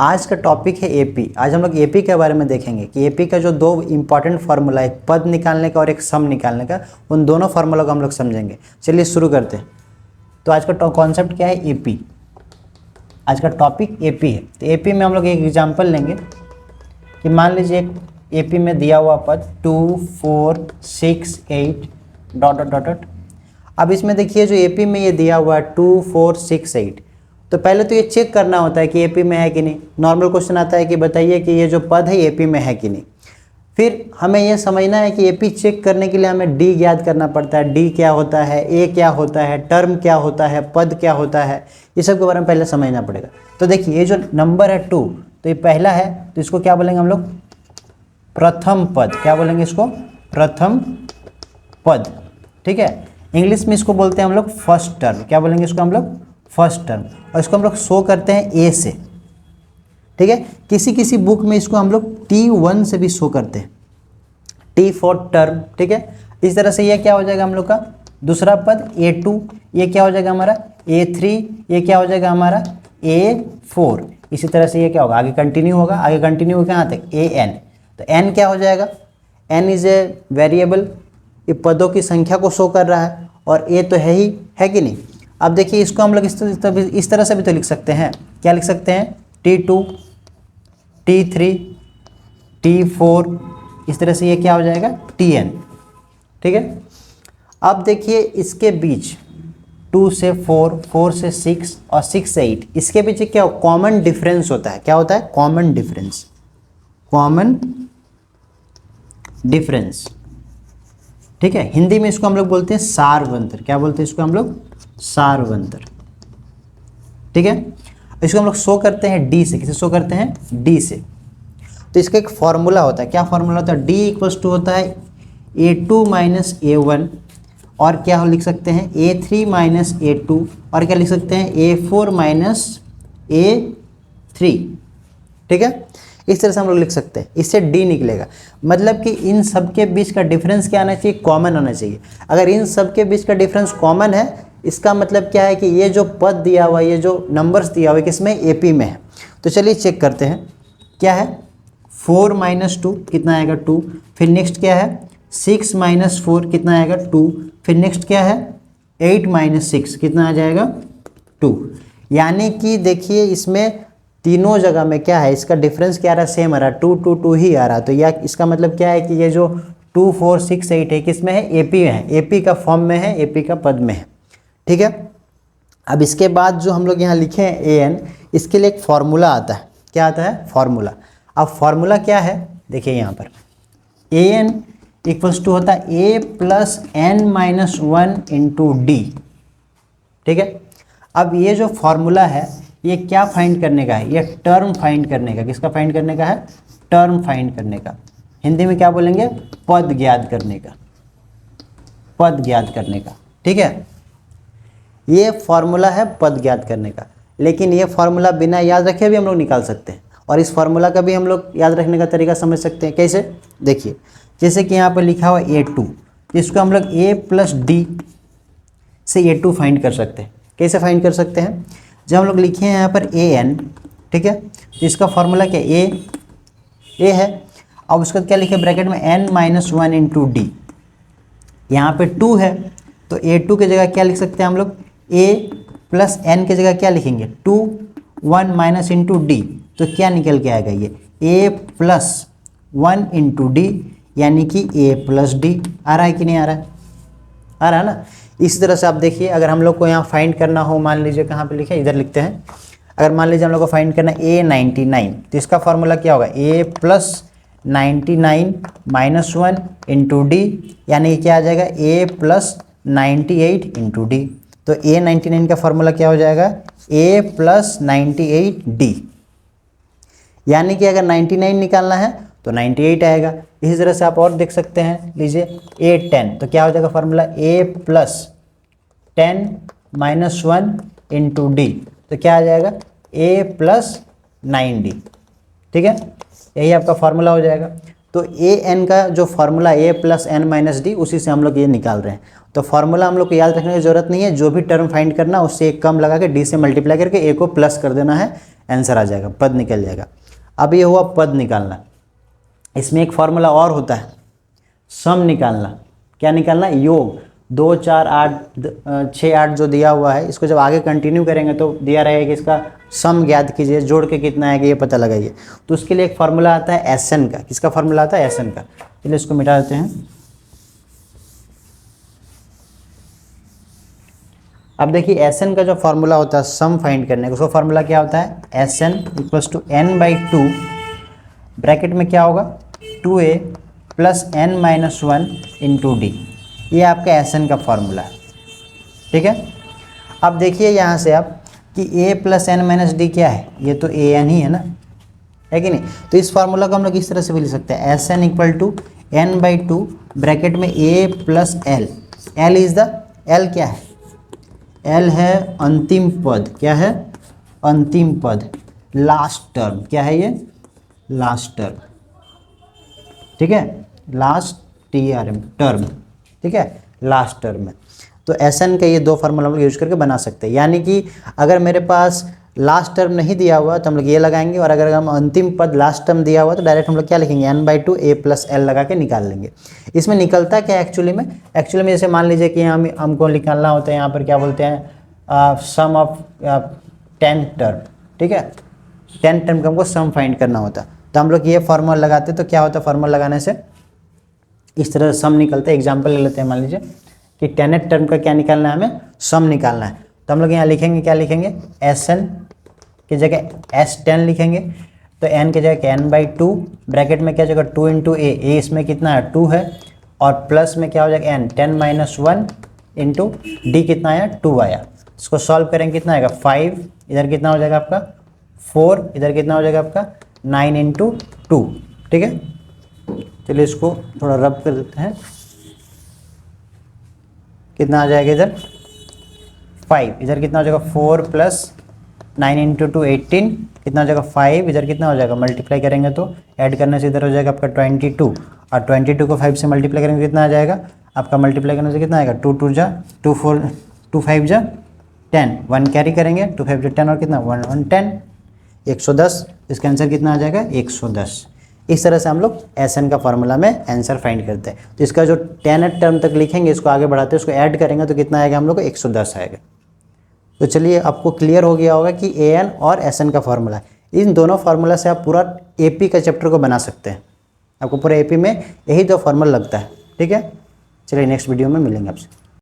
आज का टॉपिक है एपी। आज हम लोग एपी के बारे में देखेंगे कि एपी का जो दो इंपॉर्टेंट फार्मूला है, एक पद निकालने का और एक सम निकालने का, उन दोनों फार्मूला को हम लोग समझेंगे। चलिए शुरू करते हैं। तो आज का कॉन्सेप्ट क्या है? एपी। आज का टॉपिक एपी है। तो एपी में हम लोग एक एग्जाम्पल लेंगे कि मान लीजिए एक एपी में दिया हुआ पद 2 4 6 8 ... अब इसमें देखिए जो एपी में ये दिया हुआ है 2 4 6 8, तो पहले तो ये चेक करना होता है कि एपी में है कि नहीं। नॉर्मल क्वेश्चन आता है कि बताइए कि ये जो पद है एपी में है कि नहीं। फिर हमें ये समझना है कि एपी चेक करने के लिए हमें डी याद करना पड़ता है। डी क्या होता है, ए क्या होता है, टर्म क्या होता है, पद क्या होता है, ये सब के बारे में पहले समझना पड़ेगा। तो देखिए ये जो नंबर है 2, तो ये पहला है, तो इसको क्या बोलेंगे हम लोग? प्रथम पद। क्या बोलेंगे इसको? प्रथम पद। ठीक है, इंग्लिश में इसको बोलते हैं हम लोग फर्स्ट टर्म। क्या बोलेंगे इसको हम लोग? First term. और इसको हम लोग शो करते हैं ए से। ठीक है, किसी किसी बुक में इसको हम लोग T1 से भी शो करते हैं, T फॉर टर्म। ठीक है, इस तरह से ये क्या हो जाएगा हम लोग का दूसरा पद A2, ये क्या हो जाएगा हमारा A3, ये क्या हो जाएगा हमारा A4। इसी तरह से ये क्या होगा, आगे कंटिन्यू होगा। आगे कंटिन्यू होगा कहाँ तक? AN। तो N क्या हो जाएगा? N इज ए वेरिएबल, ये पदों की संख्या को शो कर रहा है, और A तो है ही, है कि नहीं। अब देखिए इसको हम लोग इस तरह से भी तो लिख सकते हैं। क्या लिख सकते हैं? T2, T3, T4, इस तरह से ये क्या हो जाएगा? Tn। ठीक है, अब देखिए इसके बीच 2 से 4, 4 से 6 और 6 से 8, इसके बीच क्या कॉमन डिफरेंस होता है। क्या होता है? Common difference. Common difference. ठीक है, हिंदी में इसको हम लोग बोलते हैं सारवंतर। क्या बोलते हैं इसको हम लोग? सारवंतर। ठीक है, इसको हम लोग शो करते हैं डी से। किसे शो करते हैं? डी से। तो इसका एक फॉर्मूला होता है। क्या फॉर्मूला होता है? डी इक्वल्स टू होता है A2 माइनस A1, और क्या लिख सकते हैं? A3 माइनस A2, और क्या लिख सकते हैं? A4 minus A3। ठीक है, इस तरह से हम लोग लिख सकते हैं। इससे डी निकलेगा, मतलब कि इन सब के बीच का डिफरेंस क्या आना चाहिए? कॉमन होना चाहिए। अगर इन सब के बीच का डिफरेंस कॉमन है, इसका मतलब क्या है कि ये जो पद दिया हुआ है, ये जो नंबर्स दिया हुआ है, किसमें? एपी में है। तो चलिए चेक करते हैं क्या है। 4 माइनस 2 कितना आएगा? 2। फिर नेक्स्ट क्या है? 6 माइनस 4 कितना आएगा? 2। फिर नेक्स्ट क्या है? 8 माइनस 6 कितना आ जाएगा? 2। यानी कि देखिए इसमें तीनों जगह में क्या है, इसका डिफरेंस क्या आ रहा है? सेम आ रहा है, 2 2 2 ही आ रहा है। तो या इसका मतलब क्या है कि ये जो 2 4 6 8 है, किस में है? एपी में है। एपी का फॉर्म में है, एपी का पद में है। ठीक है, अब इसके बाद जो हम लोग यहाँ लिखे हैं AN, इसके लिए एक फॉर्मूला आता है। क्या आता है? फॉर्मूला। अब फॉर्मूला क्या है? देखिए यहाँ पर AN इक्वल्स टू होता है A plus N minus 1 into D. ठीक है, अब ये जो फॉर्मूला है ये क्या फाइंड करने का है? ये टर्म फाइंड करने का। किसका फाइंड करने का है? टर्म फाइंड करने का। हिंदी में क्या बोलेंगे? पद ज्ञात करने का। पद ज्ञात करने का। ठीक है, ये फॉर्मूला है पद ज्ञात करने का, लेकिन ये फॉर्मूला बिना याद रखे भी हम लोग निकाल सकते हैं। और इस फॉर्मूला का भी हम लोग याद रखने का तरीका समझ सकते हैं। कैसे? देखिए जैसे कि यहाँ पर लिखा हुआ A2, जिसको हम लोग A प्लस डी से A2 फाइंड कर सकते हैं। कैसे फाइंड कर सकते हैं? जब हम लोग लिखे हैं यहाँ पर AN, ठीक है, तो इसका फॉर्मूला क्या? A है। अब उसका क्या लिखे ब्रैकेट में? N minus 1 into D. यहाँ पर 2 है, तो A2 की जगह क्या लिख सकते हैं हम लोग? A प्लस N की जगह क्या लिखेंगे? 2 1 माइनस इंटू डी। तो क्या निकल के आएगा? ये A प्लस 1 इंटू डी, यानी कि A प्लस डी। आ रहा है कि नहीं आ रहा है? आ रहा है ना। इसी तरह से आप देखिए, अगर हम लोग को यहाँ फाइंड करना हो, मान लीजिए कहाँ पे लिखे, इधर लिखते हैं। अगर मान लीजिए हम लोग को फाइंड करना है A99, तो इसका फॉर्मूला क्या होगा? A plus 99 minus 1 into D, यानी कि क्या आ जाएगा? A plus 98 into D. तो A99 का फॉर्मूला क्या हो जाएगा? A plus 98D। यानी कि अगर 99 निकालना है तो 98 आएगा। इसी तरह से आप और देख सकते हैं, लीजिए A10, तो क्या हो जाएगा formula? A plus 10 minus 1 into D, तो क्या आ जाएगा? A plus 9D। ठीक है, यही आपका फॉर्मूला हो जाएगा। तो AN का जो formula A plus N minus D, उसी से हम लोग ये निकाल रहे हैं। तो फॉर्मूला हम लोग को याद रखने की जरूरत नहीं है। जो भी टर्म फाइंड करना उससे एक कम लगा के D से मल्टीप्लाई करके A को प्लस कर देना है, आंसर आ जाएगा, पद निकल जाएगा। अब ये हुआ पद निकालना। इसमें एक फॉर्मूला और होता है, सम निकालना। क्या निकालना? योग। 2 4 8 6 8 जो दिया हुआ है, इसको जब आगे कंटिन्यू करेंगे तो दिया रहेगा कि इसका सम ज्ञात कीजिए, जोड़ के कितना आएगा ये पता लगाइए। तो उसके लिए एक फार्मूला आता है एसएन का। किसका फार्मूला आता है? एसएन का। चलिए इसको मिटा देते हैं। अब देखिए एसएन का जो फार्मूला होता है सम फाइंड करने का, उसका फार्मूला क्या होता है? SN equals to n/2 bracket में क्या होगा? 2a plus n-1 into D. ये आपका एसएन का फार्मूला है, ठीक है। अब देखिए यहाँ से आप कि a प्लस n-d क्या है? ये तो an ही है ना, है कि नहीं? तो इस फार्मूला को हम लोग इस तरह से भी लिख सकते हैं, SN equal to n/2 bracket में a plus l। l is the, l क्या है? l है अंतिम पद। क्या है? अंतिम पद, लास्ट टर्म। क्या है ये? लास्ट टर्म, ठीक है। लास्ट टर्म, ठीक है, लास्ट टर्म में। तो एसएन का ये दो फार्मूला हम लोग यूज करके बना सकते हैं। यानी कि अगर मेरे पास लास्ट टर्म नहीं दिया हुआ तो हम लोग ये लगाएंगे, और अगर हम अंतिम पद लास्ट टर्म दिया हुआ तो डायरेक्ट हम लोग क्या लिखेंगे? n/2 a प्लस l लगा के निकाल लेंगे। इसमें निकलता क्या एक्चुअली में? एक्चुअली में जैसे मान लीजिए कि हमको निकालना होता है, यहाँ पर क्या बोलते हैं, सम ऑफ 10 टर्म, ठीक है। 10 टर्म का हमको सम फाइंड करना होता, तो हम लोग ये फार्मूला लगाते तो क्या होता है? फार्मूला लगाने से इस तरह सम निकलता है। एग्जाम्पल ले लेते हैं, मान लीजिए कि 10th टर्म का क्या निकालना है? हमें सम निकालना है। तो हम लोग यहाँ लिखेंगे, क्या लिखेंगे? एसएन की जगह S10 लिखेंगे, तो n की जगह n/2 ब्रैकेट में क्या जगह 2 इंटू ए, इसमें कितना है? 2 है, और प्लस में क्या हो जाएगा? n 10-1 इंटू डी कितना आया? 2 आया। इसको सॉल्व करेंगे, कितना आएगा? 5, इधर कितना हो जाएगा आपका? 4, इधर कितना हो जाएगा आपका? 9 इंटू 2, ठीक है। चलिए इसको थोड़ा रब कर देते हैं। कितना आ जाएगा इधर? 5, इधर कितना हो जाएगा? 4 प्लस 9 इंटू 2 18, कितना हो जाएगा? 5, इधर कितना हो जाएगा? मल्टीप्लाई करेंगे तो ऐड करने से इधर हो जाएगा आपका 22, और 22 को 5 से मल्टीप्लाई करेंगे कितना आ जाएगा आपका? मल्टीप्लाई करने से कितना आएगा? 2 2 जा 2 4 2 5 जा 10, 1 कैरी करेंगे, 2 5 जा 10, और कितना 1 1 10, 110। इसका आंसर कितना आ जाएगा? 110। इस तरह से हम लोग एसएन का फार्मूला में आंसर फाइंड करते हैं। तो इसका जो 10th टर्म तक लिखेंगे, इसको आगे बढ़ाते हैं, उसको ऐड करेंगे तो कितना आएगा हम लोग को? 110 आएगा। तो चलिए आपको क्लियर हो गया होगा कि एएन और एसएन का फार्मूला है। इन दोनों फार्मूला से आप पूरा एपी का चैप्टर को बना सकते हैं। आपको पूरा एपी में यही दो फार्मूला लगता है, ठीक है। चलिए नेक्स्ट वीडियो में मिलेंगे आपसे।